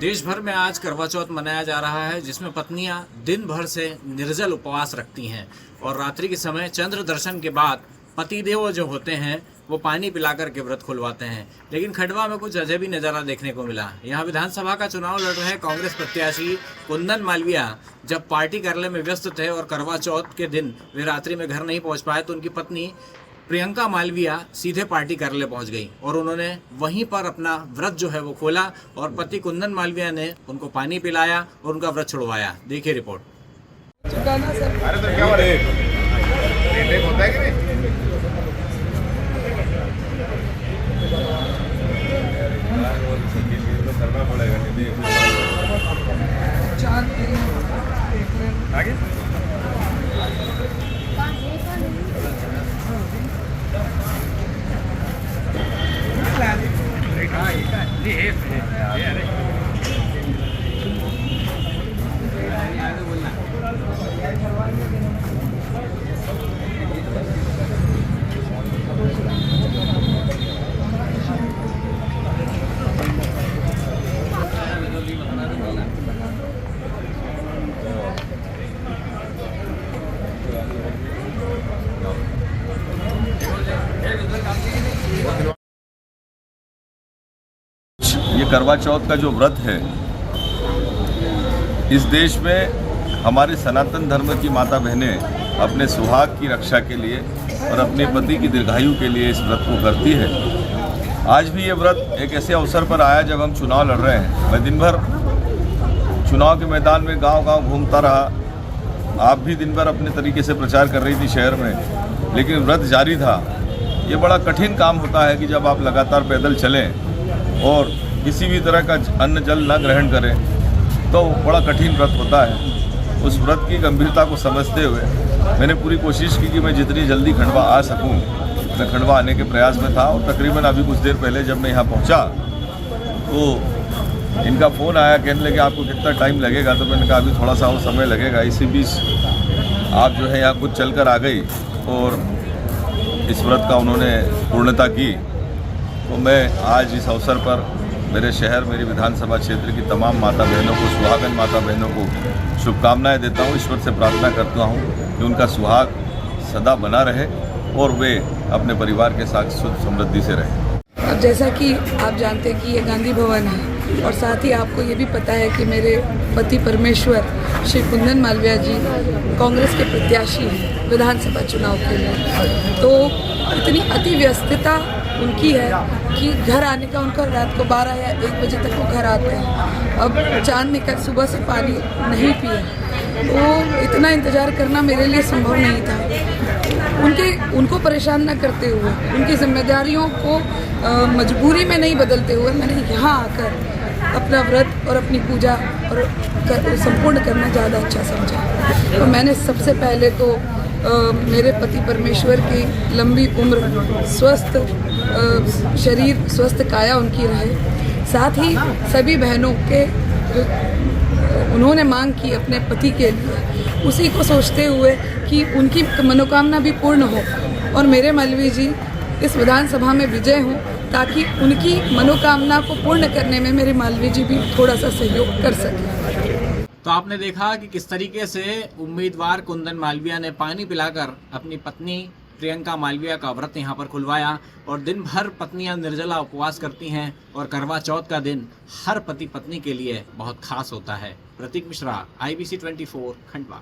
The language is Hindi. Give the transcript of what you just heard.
देश भर में आज करवा चौथ मनाया जा रहा है, जिसमें पत्नियां दिन भर से निर्जल उपवास रखती हैं और रात्रि के समय चंद्र दर्शन के बाद पतिदेव जो होते हैं वो पानी पिलाकर के व्रत खुलवाते हैं। लेकिन खंडवा में कुछ अजब ही नज़ारा देखने को मिला। यहाँ विधानसभा का चुनाव लड़ रहे कांग्रेस प्रत्याशी कुंदन मालविया जब पार्टी कार्यालय में व्यस्त थे और करवा चौथ के दिन वे रात्रि में घर नहीं पहुँच पाए, तो उनकी पत्नी प्रियंका मालविया सीधे पार्टी कार्यालय पहुंच गई और उन्होंने वहीं पर अपना व्रत जो है वो खोला और पति कुंदन मालविया ने उनको पानी पिलाया और उनका व्रत छुड़वाया। देखिए रिपोर्ट। अरे तो क्या होता है कि नहीं? करना पड़ेगा आगे ये करवा चौथ का जो व्रत है, इस देश में हमारे सनातन धर्म की माता बहनें अपने सुहाग की रक्षा के लिए और अपने पति की दीर्घायु के लिए इस व्रत को करती है। आज भी ये व्रत एक ऐसे अवसर पर आया जब हम चुनाव लड़ रहे हैं। मैं दिन भर चुनाव के मैदान में गांव-गांव घूमता रहा। आप भी दिन भर अपने तरीके से प्रचार कर रही थी शहर में, लेकिन व्रत जारी था। ये बड़ा कठिन काम होता है कि जब आप लगातार पैदल चलें और किसी भी तरह का अन्न जल न ग्रहण करें, तो बड़ा कठिन व्रत होता है। उस व्रत की गंभीरता को समझते हुए मैंने पूरी कोशिश की कि मैं जितनी जल्दी खंडवा आ सकूं, मैं खंडवा आने के प्रयास में था। और तकरीबन अभी कुछ देर पहले जब मैं यहाँ पहुँचा तो इनका फ़ोन आया, कहने लगे आपको कितना टाइम लगेगा। तो मैंने कहा अभी थोड़ा सा और समय लगेगा। इसी बीच आप जो है यहाँ कुछ चल कर आ गई और इस व्रत का उन्होंने पूर्णता की। तो मैं आज इस अवसर पर मेरे शहर, मेरी विधानसभा क्षेत्र की तमाम माता बहनों को, सुहागन माता बहनों को शुभकामनाएं देता हूं। ईश्वर से प्रार्थना करता हूं कि उनका सुहाग सदा बना रहे और वे अपने परिवार के साथ सुख समृद्धि से रहें। अब जैसा कि आप जानते हैं कि ये गांधी भवन है और साथ ही आपको ये भी पता है कि मेरे पति परमेश्वर श्री कुंदन मालविया जी कांग्रेस के प्रत्याशी हैं विधानसभा चुनाव के लिए। तो इतनी अति व्यस्तता उनकी है कि घर आने का उनका रात को 12 या 1 बजे तक वो घर आते हैं। अब चांद निकल सुबह से पानी नहीं पिए, तो इतना इंतज़ार करना मेरे लिए संभव नहीं था। उनको परेशान न करते हुए, उनकी जिम्मेदारियों को मजबूरी में नहीं बदलते हुए मैंने यहाँ आकर अपना व्रत और अपनी पूजा और संपूर्ण करना ज़्यादा अच्छा समझा। तो मैंने सबसे पहले तो मेरे पति परमेश्वर की लंबी उम्र, स्वस्थ शरीर, स्वस्थ काया उनकी रहे। साथ ही सभी बहनों के जो उन्होंने मांग की अपने पति के लिए, उसी को सोचते हुए कि उनकी मनोकामना भी पूर्ण हो और मेरे मालवी जी इस विधानसभा में विजय हों, ताकि उनकी मनोकामना को पूर्ण करने में मेरे मालवी जी भी थोड़ा सा सहयोग कर सकें। तो आपने देखा कि किस तरीके से उम्मीदवार कुंदन मालविया ने पानी पिलाकर अपनी पत्नी प्रियंका मालविया का व्रत यहाँ पर खुलवाया और दिन भर पत्नियां निर्जला उपवास करती हैं और करवा चौथ का दिन हर पति पत्नी के लिए बहुत खास होता है। प्रतीक मिश्रा, IBC 24, खंडवा।